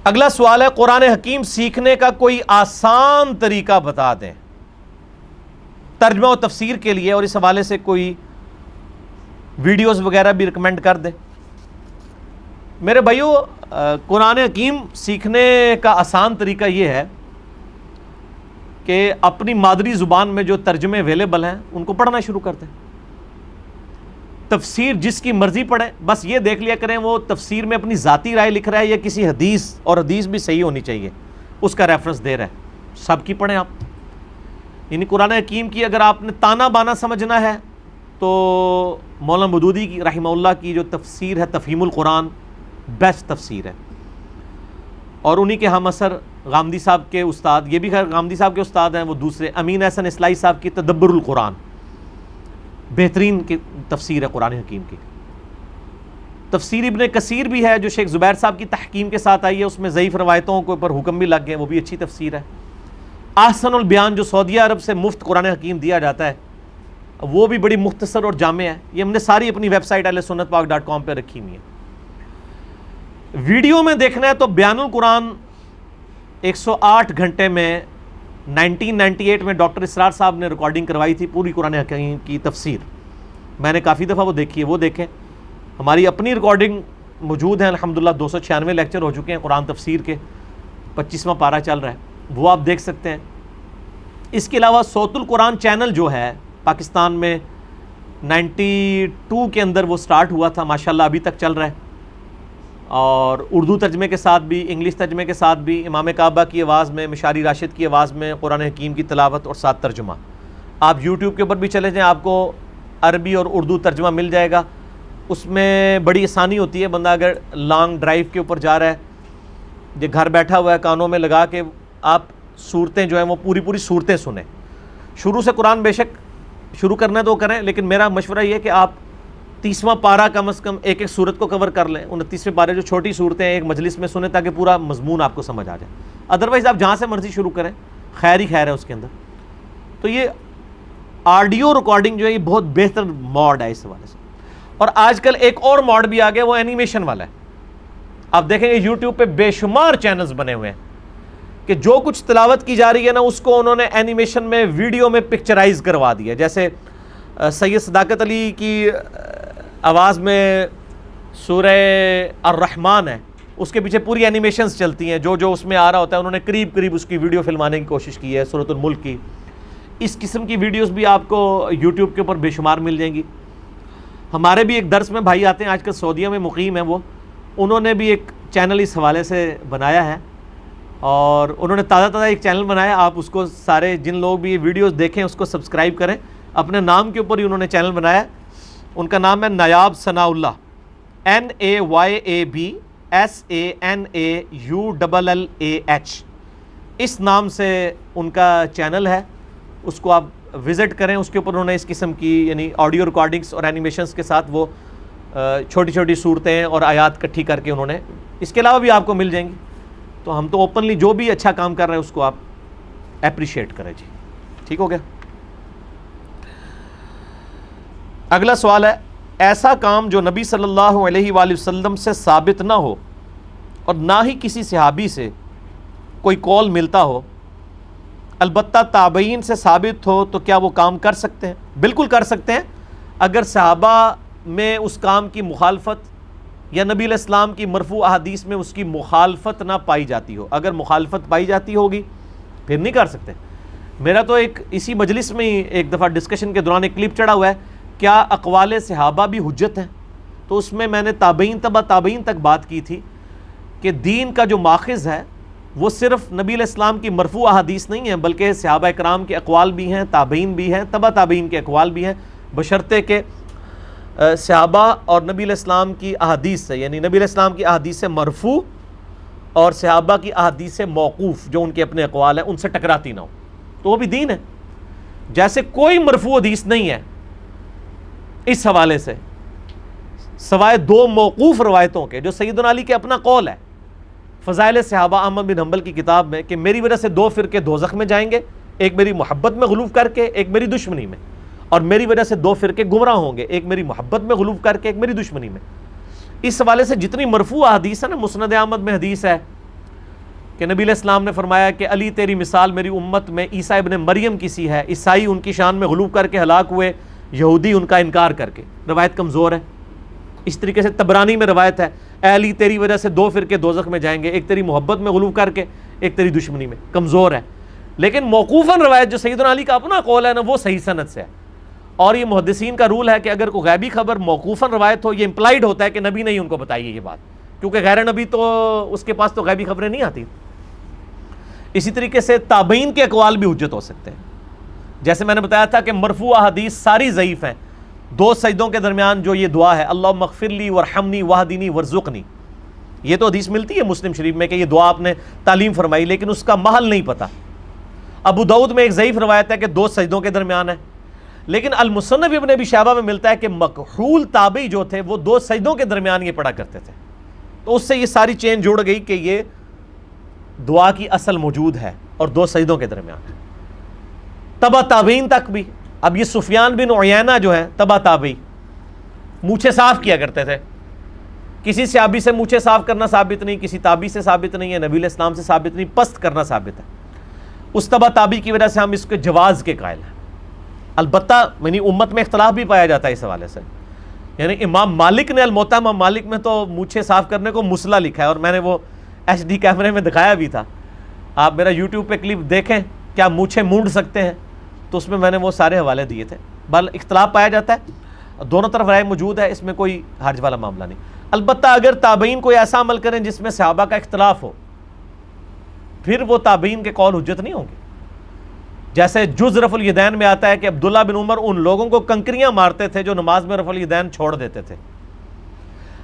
اگلا سوال ہے قرآن حکیم سیکھنے کا کوئی آسان طریقہ بتا دیں ترجمہ و تفسیر کے لیے، اور اس حوالے سے کوئی ویڈیوز وغیرہ بھی ریکمینڈ کر دیں۔ میرے بھائیو، قرآن حکیم سیکھنے کا آسان طریقہ یہ ہے کہ اپنی مادری زبان میں جو ترجمے اویلیبل ہیں ان کو پڑھنا شروع کر دیں۔ تفسیر جس کی مرضی پڑھیں، بس یہ دیکھ لیا کریں وہ تفسیر میں اپنی ذاتی رائے لکھ رہا ہے یا کسی حدیث، اور حدیث بھی صحیح ہونی چاہیے، اس کا ریفرنس دے رہا ہے، سب کی پڑھیں آپ۔ یعنی قرآن حکیم کی اگر آپ نے تانا بانا سمجھنا ہے تو مولانا مودودی کی رحمہ اللہ کی جو تفسیر ہے تفہیم القرآن بیسٹ تفسیر ہے، اور انہی کے ہم اثر غامدی صاحب کے استاد، یہ بھی خیر غامدی صاحب کے استاد ہیں، وہ دوسرے امین احسن اصلاحی صاحب کی تدبر القرآن بہترین کی تفسیر ہے قرآن حکیم کی۔ تفسیر ابن کثیر بھی ہے جو شیخ زبیر صاحب کی تحکیم کے ساتھ آئی ہے، اس میں ضعیف روایتوں کے اوپر حکم بھی لگ گئے، وہ بھی اچھی تفسیر ہے۔ احسن البیان جو سعودیہ عرب سے مفت قرآن حکیم دیا جاتا ہے، وہ بھی بڑی مختصر اور جامع ہے، یہ ہم نے ساری اپنی ویب سائٹ ahlsunnatpak.com پہ رکھی ہوئی ہے۔ ویڈیو میں دیکھنا ہے تو بیان القرآن 108 گھنٹے میں 1998 میں ڈاکٹر اسرار صاحب نے ریکارڈنگ کروائی تھی پوری قرآن حکیم کی تفسیر، میں نے کافی دفعہ وہ دیکھی ہے، وہ دیکھیں۔ ہماری اپنی ریکارڈنگ موجود ہیں الحمدللہ، 296 لیکچر ہو چکے ہیں قرآن تفسیر کے، 25واں پارہ چل رہا ہے، وہ آپ دیکھ سکتے ہیں۔ اس کے علاوہ صوت القرآن چینل جو ہے پاکستان میں 92 کے اندر وہ سٹارٹ ہوا تھا، ماشاءاللہ ابھی تک چل رہا ہے، اور اردو ترجمے کے ساتھ بھی، انگلش ترجمے کے ساتھ بھی، امام کعبہ کی آواز میں، مشاری راشد کی آواز میں قرآن حکیم کی تلاوت اور ساتھ ترجمہ۔ آپ یوٹیوب کے اوپر بھی چلے جائیں، آپ کو عربی اور اردو ترجمہ مل جائے گا، اس میں بڑی آسانی ہوتی ہے۔ بندہ اگر لانگ ڈرائیو کے اوپر جا رہا ہے، یہ گھر بیٹھا ہوا ہے، کانوں میں لگا کے آپ صورتیں جو ہیں وہ پوری صورتیں سنیں۔ شروع سے قرآن بے شک شروع کرنا ہے تو کریں، لیکن میرا مشورہ یہ ہے کہ آپ 30واں پارہ کم از کم ایک صورت کو کور کر لیں، 29ویں پارے جو چھوٹی صورتیں ہیں ایک مجلس میں سنیں تاکہ پورا مضمون آپ کو سمجھ آ جائے۔ ادروائز آپ جہاں سے مرضی شروع کریں، خیر ہی خیر ہے اس کے اندر۔ تو یہ آڈیو ریکارڈنگ جو ہے یہ بہت بہتر موڈ ہے اس حوالے سے۔ اور آج کل ایک اور موڈ بھی آ گیا، وہ اینیمیشن والا ہے۔ آپ دیکھیں گے یوٹیوب پہ بے شمار چینلز بنے ہوئے ہیں کہ جو کچھ تلاوت کی جا رہی ہے نا اس کو انہوں نے اینیمیشن میں، ویڈیو میں پکچرائز کروا دیا۔ جیسے سید صداقت علی کی آواز میں سورہ الرحمن ہے، اس کے پیچھے پوری اینیمیشنز چلتی ہیں، جو اس میں آ رہا ہوتا ہے انہوں نے قریب اس کی ویڈیو فلمانے کی کوشش کی ہے، سورۃ الملک کی۔ اس قسم کی ویڈیوز بھی آپ کو یوٹیوب کے اوپر بے شمار مل جائیں گی۔ ہمارے بھی ایک درس میں بھائی آتے ہیں، آج کل سعودیہ میں مقیم ہیں، وہ انہوں نے بھی ایک چینل اس حوالے سے بنایا ہے، اور انہوں نے تازہ ایک چینل بنایا، آپ اس کو سارے جن لوگ بھی یہ ویڈیوز دیکھیں اس کو سبسکرائب کریں، اپنے نام کے اوپر ہی انہوں نے چینل بنایا ہے، ان کا نام ہے نایاب ثناء اللہ، NAYAB SANAULLAH، اس نام سے ان کا چینل ہے، اس کو آپ وزٹ کریں۔ اس کے اوپر انہوں نے اس قسم کی یعنی آڈیو ریکارڈنگز اور اینیمیشنز کے ساتھ وہ چھوٹی صورتیں اور آیات اکٹھی کر کے انہوں نے، اس کے علاوہ بھی آپ کو مل جائیں گی۔ تو ہم تو اوپنلی جو بھی اچھا کام کر رہے ہیں اس کو آپ اپریشیٹ کریں جی، ٹھیک ہو گیا۔ اگلا سوال ہے، ایسا کام جو نبی صلی اللہ علیہ وآلہ وسلم سے ثابت نہ ہو اور نہ ہی کسی صحابی سے کوئی قول ملتا ہو، البتہ تابعین سے ثابت ہو، تو کیا وہ کام کر سکتے ہیں؟ بالکل کر سکتے ہیں، اگر صحابہ میں اس کام کی مخالفت یا نبی علیہ السلام کی مرفوع احادیث میں اس کی مخالفت نہ پائی جاتی ہو۔ اگر مخالفت پائی جاتی ہوگی پھر نہیں کر سکتے۔ میرا تو ایک اسی مجلس میں ہی ایک دفعہ ڈسکشن کے دوران ایک کلپ چڑھا ہوا ہے، کیا اقوال صحابہ بھی حجت ہیں؟ تو اس میں نے تابعین تبع تابعین تک بات کی تھی کہ دین کا جو ماخذ ہے وہ صرف نبی علیہ السلام کی مرفوع احادیث نہیں ہے، بلکہ صحابہ اکرام کے اقوال بھی ہیں، تابعین بھی ہیں، تبع تابعین کے اقوال بھی ہیں، بشرطے کہ صحابہ اور نبی علیہ السلام کی احادیث سے، یعنی نبی علیہ السلام کی احادیث سے مرفوع اور صحابہ کی احادیث سے موقوف جو ان کے اپنے اقوال ہیں ان سے ٹکراتی نہ ہو، تو وہ بھی دین ہے۔ جیسے کوئی مرفوع حدیث نہیں ہے اس حوالے سے سوائے 2 موقوف روایتوں کے، جو سیدنا علی کے اپنا قول ہے فضائل صحابہ احمد بن حنبل کی کتاب میں، کہ میری وجہ سے 2 فرقے دوزخ میں جائیں گے، ایک میری محبت میں غلو کر کے، ایک میری دشمنی میں، اور میری وجہ سے 2 فرقے گمراہ ہوں گے، ایک میری محبت میں غلو کر کے، ایک میری دشمنی میں۔ اس حوالے سے جتنی مرفوع احادیث ہے نا، مسند احمد میں حدیث ہے، کہ نبی علیہ السلام نے فرمایا کہ علی تیری مثال میری امت میں عیسیٰ ابن مریم کی سی ہے، عیسائی ان کی شان میں غلو کر کے ہلاک ہوئے، یہودی ان کا انکار کر کے۔ روایت کمزور ہے۔ اس طریقے سے طبرانی میں روایت ہے، اے علی تیری وجہ سے دو فرقے دوزخ میں جائیں گے، ایک تیری محبت میں غلو کر کے، ایک تیری دشمنی میں۔ کمزور ہے، لیکن موقوفاً روایت جو سیدنا علی کا اپنا قول ہے نا، وہ صحیح سند سے ہے۔ اور یہ محدثین کا رول ہے کہ اگر کوئی غیبی خبر موقوفاً روایت ہو، یہ امپلائڈ ہوتا ہے کہ نبی نے ہی ان کو بتائی ہے یہ بات، کیونکہ غیر نبی تو اس کے پاس تو غیبی خبریں نہیں آتی۔ اسی طریقے سے تابعین کے اقوال بھی حجت ہو سکتے ہیں، جیسے میں نے بتایا تھا کہ مرفوع حدیث ساری ضعیف ہیں۔ دو سجدوں کے درمیان جو یہ دعا ہے، اللہم اغفر لی ورحمنی واہدنی ورزقنی، یہ تو حدیث ملتی ہے مسلم شریف میں کہ یہ دعا آپ نے تعلیم فرمائی، لیکن اس کا محل نہیں پتہ۔ ابو داؤد میں ایک ضعیف روایت ہے کہ دو سجدوں کے درمیان ہے، لیکن المصنف ابن ابی شیبہ میں ملتا ہے کہ مکحول تابعی جو تھے وہ دو سجدوں کے درمیان یہ پڑھا کرتے تھے، تو اس سے یہ ساری چین جوڑ گئی کہ یہ دعا کی اصل موجود ہے اور دو سجدوں کے درمیان ہے۔ تبع تابعین تک بھی، اب یہ سفیان بن عیینہ جو ہے تبع تابعی، مونچھیں صاف کیا کرتے تھے، کسی صحابی سے مونچھیں صاف کرنا ثابت نہیں، کسی تابعی سے ثابت نہیں ہے، نبی علیہ السلام سے ثابت نہیں، پست کرنا ثابت ہے۔ اس تبع تابعی کی وجہ سے ہم اس کے جواز کے قائل ہیں۔ البتہ یعنی امت میں اختلاف بھی پایا جاتا ہے اس حوالے سے، یعنی امام مالک نے الموطا امام مالک میں تو مونچھیں صاف کرنے کو مسئلہ لکھا ہے، اور میں نے وہ ایچ ڈی کیمرے میں دکھایا بھی تھا، آپ میرا یوٹیوب پہ کلپ دیکھیں کیا مونچھیں مونڈ سکتے ہیں، تو اس میں نے وہ سارے حوالے دیے تھے۔ بل اختلاف پایا جاتا ہے، دونوں طرف رائے موجود ہے، اس میں کوئی حرج والا معاملہ نہیں۔ البتہ اگر تابعین کوئی ایسا عمل کریں جس میں صحابہ کا اختلاف ہو، پھر وہ تابعین کے قول حجت نہیں ہوں گے۔ جیسے جز رفع الیدین میں آتا ہے کہ عبداللہ بن عمر ان لوگوں کو کنکریاں مارتے تھے جو نماز میں رفع الیدین چھوڑ دیتے تھے۔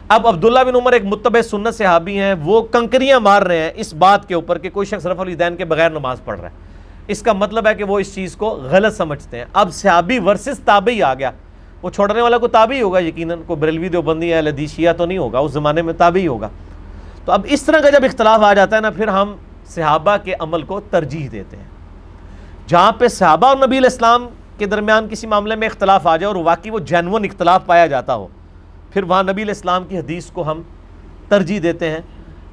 اب عبداللہ بن عمر ایک متبع سنت صحابی ہیں، وہ کنکریاں مار رہے ہیں اس بات کے اوپر کہ کوئی شخص رفع الیدین کے بغیر نماز پڑھ رہا ہے، اس کا مطلب ہے کہ وہ اس چیز کو غلط سمجھتے ہیں۔ اب صحابی ورسز تابعی آ گیا، وہ چھوڑنے والا کو تابعی ہوگا یقیناً، کوئی بریلوی دیوبندی اہل حدیث شیعہ تو نہیں ہوگا، اس زمانے میں تابعی ہوگا۔ تو اب اس طرح کا جب اختلاف آ جاتا ہے نا، پھر ہم صحابہ کے عمل کو ترجیح دیتے ہیں۔ جہاں پہ صحابہ اور نبی علیہ السلام کے درمیان کسی معاملے میں اختلاف آ جائے اور واقعی وہ جینون اختلاف پایا جاتا ہو، پھر وہاں نبی علیہ السلام کی حدیث کو ہم ترجیح دیتے ہیں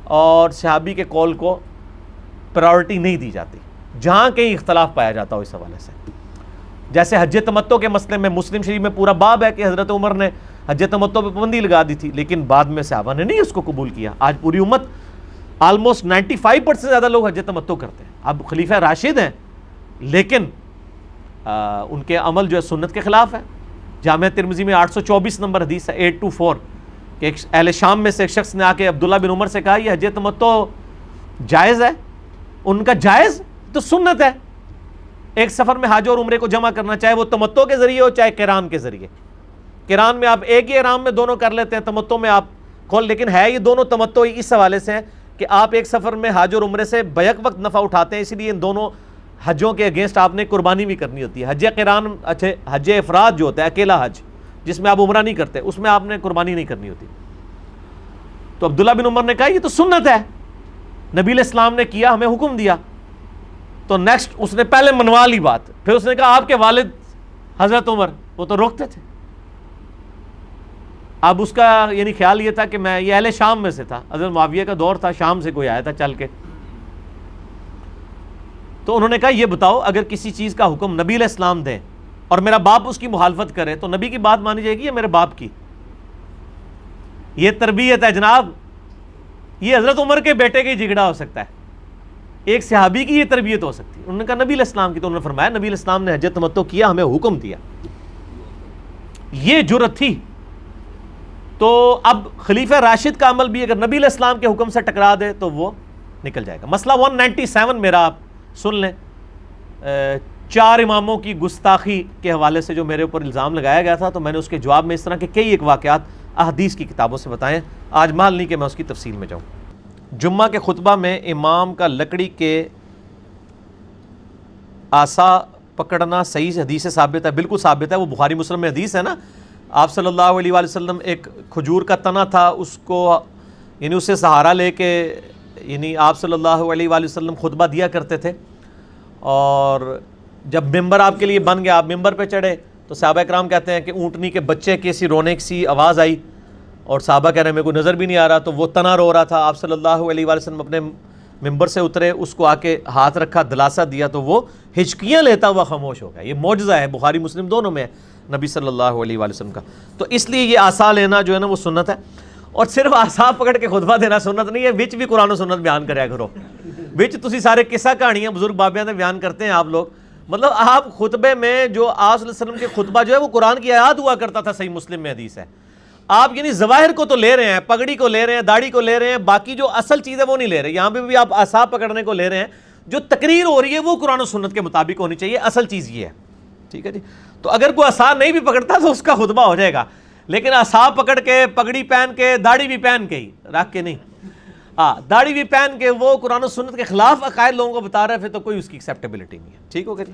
اور صحابی کے قول کو پرائورٹی نہیں دی جاتی جہاں کہیں اختلاف پایا جاتا ہو اس حوالے سے۔ جیسے حج تمتع کے مسئلے میں مسلم شریف میں پورا باب ہے کہ حضرت عمر نے حج تمتع پہ پابندی لگا دی تھی، لیکن بعد میں صحابہ نے نہیں اس کو قبول کیا۔ آج پوری امت آلموسٹ 95% سے زیادہ لوگ حج تمتع کرتے ہیں۔ اب خلیفہ راشد ہیں، لیکن ان کے عمل جو ہے سنت کے خلاف ہے۔ جامعہ ترمذی میں 824 نمبر حدیث ہے 824 کہ ایک اہل شام میں سے ایک شخص نے آ کے عبداللہ بن عمر سے کہا یہ حج تمتع جائز ہے؟ ان کا جائز تو سنت ہے، ایک سفر میں حج اور عمرے کو جمع کرنا، چاہے وہ تمتع کے ذریعے ہو چاہے قران کے ذریعے۔ قران میں آپ ایک ہی احرام میں دونوں کر لیتے ہیں، تمتع میں آپ کھول، لیکن ہے یہ دونوں تمتع اس حوالے سے ہے کہ آپ ایک سفر میں حج اور عمرے سے بیک وقت نفع اٹھاتے ہیں، اس لیے ان دونوں حجوں کے اگینسٹ آپ نے قربانی بھی کرنی ہوتی ہے۔ حج قران، اچھا حج افراد جو ہوتا ہے اکیلا حج جس میں آپ عمرہ نہیں کرتے، اس میں آپ نے قربانی نہیں کرنی ہوتی۔ تو عبداللہ بن عمر نے کہا یہ تو سنت ہے، نبی علیہ السلام نے کیا، ہمیں حکم دیا۔ تو نیکسٹ اس نے پہلے منوا لی بات، پھر اس نے کہا آپ کے والد حضرت عمر وہ تو روکتے تھے۔ اب اس کا یعنی خیال یہ تھا کہ میں یہ اہل شام میں سے تھا، حضرت معاویہ کا دور تھا، شام سے کوئی آیا تھا چل کے، تو انہوں نے کہا یہ بتاؤ اگر کسی چیز کا حکم نبی علیہ السلام دیں اور میرا باپ اس کی مخالفت کرے تو نبی کی بات مانی جائے گی یا میرے باپ کی؟ یہ تربیت ہے جناب، یہ حضرت عمر کے بیٹے کا جھگڑا ہو سکتا ہے، ایک صحابی کی یہ تربیت ہو سکتی ہے۔ انہوں نے کہا نبی علیہ السلام کی، تو انہوں نے فرمایا نبی علیہ السلام نے حج تمتع کیا، ہمیں حکم دیا، یہ جرأت تھی۔ تو اب خلیفہ راشد کا عمل بھی اگر نبی علیہ السلام کے حکم سے ٹکرا دے تو وہ نکل جائے گا۔ مسئلہ 197 میرا آپ سن لیں، 4 اماموں کی گستاخی کے حوالے سے جو میرے اوپر الزام لگایا گیا تھا، تو میں نے اس کے جواب میں اس طرح کے کئی ایک واقعات احادیث کی کتابوں سے بتائیں، آج مال نہیں کہ میں اس کی تفصیل میں جاؤں۔ جمعہ کے خطبہ میں امام کا لکڑی کے آسا پکڑنا صحیح حدیث سے ثابت ہے؟ بالکل ثابت ہے، وہ بخاری مسلم میں حدیث ہے نا۔ آپ صلی اللہ علیہ وآلہ وسلم ایک کھجور کا تنا تھا، اس کو یعنی اسے سہارا لے کے یعنی آپ صلی اللہ علیہ وآلہ وسلم خطبہ دیا کرتے تھے، اور جب ممبر آپ کے لیے بن گیا، آپ ممبر پہ چڑھے تو صحابہ کرام کہتے ہیں کہ اونٹنی کے بچے کی سی رونے کی سی آواز آئی، اور صحابہ کہہ رہے ہیں میرے کو نظر بھی نہیں آ رہا، تو وہ تنا رو رہا تھا۔ آپ صلی اللہ علیہ وآلہ وسلم اپنے ممبر سے اترے، اس کو آ کے ہاتھ رکھا، دلاسا دیا تو وہ ہچکیاں لیتا ہوا خاموش ہو گیا. یہ معجزہ ہے، بخاری مسلم دونوں میں ہے نبی صلی اللہ علیہ وآلہ وسلم کا. تو اس لیے یہ عصا لینا جو ہے نا وہ سنت ہے. اور صرف عصا پکڑ کے خطبہ دینا سنت نہیں ہے، وچ بھی قرآن و سنت بیان کریا کرو. وچ تسی سارے قصہ کہانیاں بزرگ بابیاں نے بیان کرتے ہیں آپ لوگ. مطلب آپ خطبے میں جو آپ صلی اللہ علیہ وسلم کے خطبہ جو ہے وہ قرآن کی آیات ہوا کرتا تھا، صحیح مسلم میں حدیث ہے. آپ یعنی ظواہر کو تو لے رہے ہیں، پگڑی کو لے رہے ہیں، داڑھی کو لے رہے ہیں، باقی جو اصل چیز ہے وہ نہیں لے رہے. یہاں پہ بھی آپ عصا پکڑنے کو لے رہے ہیں، جو تقریر ہو رہی ہے وہ قرآن و سنت کے مطابق ہونی چاہیے. اصل چیز یہ ہے. ٹھیک ہے جی. تو اگر کوئی عصا نہیں بھی پکڑتا تو اس کا خطبہ ہو جائے گا، لیکن عصا پکڑ کے، پگڑی پہن کے، داڑھی بھی پہن کے ہی رکھ کے نہیں، داڑھی بھی پہن کے وہ قرآن و سنت کے خلاف عقائد لوگوں کو بتا رہا ہے، پھر تو کوئی اس کی ایکسیپٹیبلٹی نہیں ہے. ٹھیک ہو گیا جی.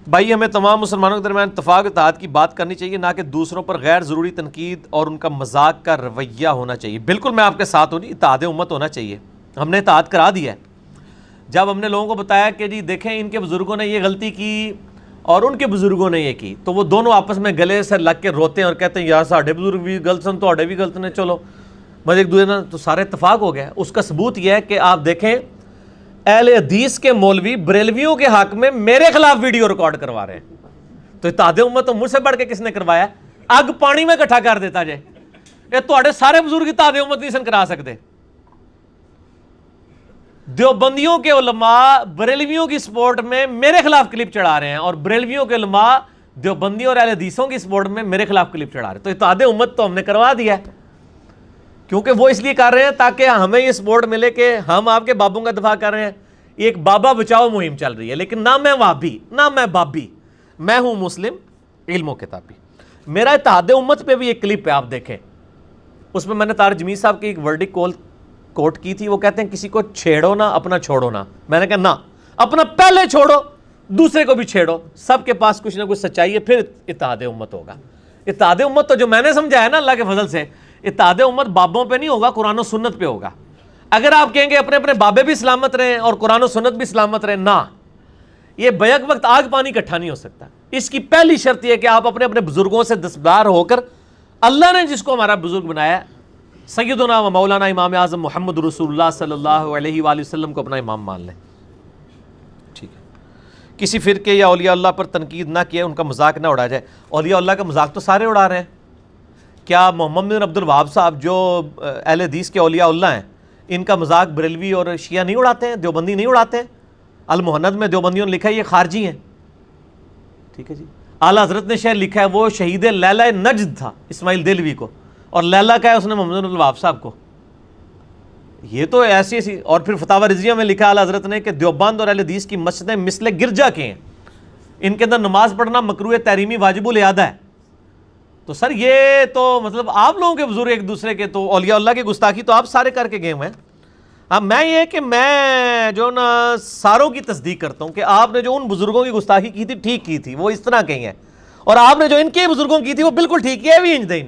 بھائی ہمیں تمام مسلمانوں کے درمیان اتفاق و اتحاد کی بات کرنی چاہیے، نہ کہ دوسروں پر غیر ضروری تنقید اور ان کا مذاق کا رویہ ہونا چاہیے. بالکل میں آپ کے ساتھ ہوں جی، اتحاد امت ہونا چاہیے. ہم نے اتحاد کرا دیا ہے. جب ہم نے لوگوں کو بتایا کہ جی دیکھیں ان کے بزرگوں نے یہ غلطی کی اور ان کے بزرگوں نے یہ کی، تو وہ دونوں آپس میں گلے سے لگ کے روتے ہیں اور کہتے ہیں یار ساڈے بزرگ بھی غلط سن، تواڈے بھی غلط نے، چلو بس ایک دوسرے نے، تو سارے اتفاق ہو گیا. اس کا ثبوت یہ ہے کہ آپ دیکھیں اہل حدیث کے مولوی بریلویوں کے حق میں میرے خلاف ویڈیو ریکارڈ کروا رہے ہیں. تو اتحاد امت تو مجھ سے بڑھ کے کس نے کروایا؟ اگ پانی میں اکٹھا کر دیتا جائے. یہ تواڈے سارے بزرگ اتحاد امت نہیں سن کرا سکتے. دیوبندیوں کے علماء بریلویوں کی سپورٹ میں میرے خلاف کلپ چڑھا رہے ہیں، اور بریلویوں کے علماء دیوبندیوں اور اہل حدیثوں کی سپورٹ میں میرے خلاف کلپ چڑھا رہے ہیں. تو اتحاد امت تو ہم نے کروا دیا ہے، کیونکہ وہ اس لیے کر رہے ہیں تاکہ ہمیں یہ سپورٹ ملے کہ ہم آپ کے بابوں کا دفاع کر رہے ہیں. ایک بابا بچاؤ مہم چل رہی ہے، لیکن نہ میں وہابی نہ میں بابی، میں ہوں مسلم علم و کتابی. میرا اتحاد امت پہ بھی ایک کلپ ہے، آپ دیکھیں. اس میں نے طارق جمیل صاحب کی ایک ورڈک کال کوٹ کی تھی. وہ کہتے ہیں کسی کو چھیڑو نہ، اپنا چھوڑو نہ. میں نے کہا نہ، اپنا پہلے چھوڑو، دوسرے کو بھی چھیڑو. سب کے پاس کچھ نہ کچھ سچائی ہے، پھر اتحاد امت ہوگا. اتحاد امت تو جو میں نے سمجھا ہے نا اللہ کے فضل سے، اتحاد امت بابوں پہ نہیں ہوگا، قرآن و سنت پہ ہوگا. اگر آپ کہیں گے اپنے اپنے بابے بھی سلامت رہیں اور قرآن و سنت بھی سلامت رہیں، نہ، یہ بیک وقت آگ پانی اکٹھا نہیں ہو سکتا. اس کی پہلی شرط یہ کہ آپ اپنے اپنے بزرگوں سے دستبردار ہو کر اللہ نے جس کو ہمارا بزرگ بنایا سیدنا و مولانا امام اعظم محمد رسول اللہ صلی اللہ علیہ وآلہ وسلم کو اپنا امام مان لیں. ٹھیک ہے. کسی فرقے یا اولیاء اللہ پر تنقید نہ کیے، ان کا مذاق نہ اڑا جائے. اولیاء اللہ کا مذاق تو سارے اڑا رہے ہیں. کیا محمد بن عبد الوہاب صاحب جو اہل حدیث کے اولیاء اللہ ہیں، ان کا مذاق بریلوی اور شیعہ نہیں اڑاتے ہیں، دیوبندی نہیں اڑاتے ہیں؟ المہند میں دیوبندیوں نے لکھا ہے یہ خارجی ہیں. ٹھیک ہے جی. اعلیٰ حضرت نے شعر لکھا ہے وہ شہید لیلہ نجد تھا اسماعیل دہلوی کو، اور لیلہ کا ہے اس نے محمد بن عبد الوہاب صاحب کو. یہ تو ایسی ایسی. اور پھر فتاوی رضیہ میں لکھا اعلیٰ حضرت نے کہ دیوبند اور اہل حدیث کی مسجدیں مثل گرجا کے ہیں، ان کے اندر نماز پڑھنا مکروہ تحریمی واجب الاعادہ ہے. تو سر یہ تو مطلب آپ لوگوں کے بزرگ ایک دوسرے کے تو اولیاء اللہ کی گستاخی تو آپ سارے کر کے گئے ہوئے ہیں. اب میں یہ کہ میں جو نا ساروں کی تصدیق کرتا ہوں کہ آپ نے جو ان بزرگوں کی گستاخی کی تھی ٹھیک کی تھی، وہ اس طرح کہی ہے، اور آپ نے جو ان کے بزرگوں کی تھی وہ بالکل ٹھیک ہے بھی انج دے.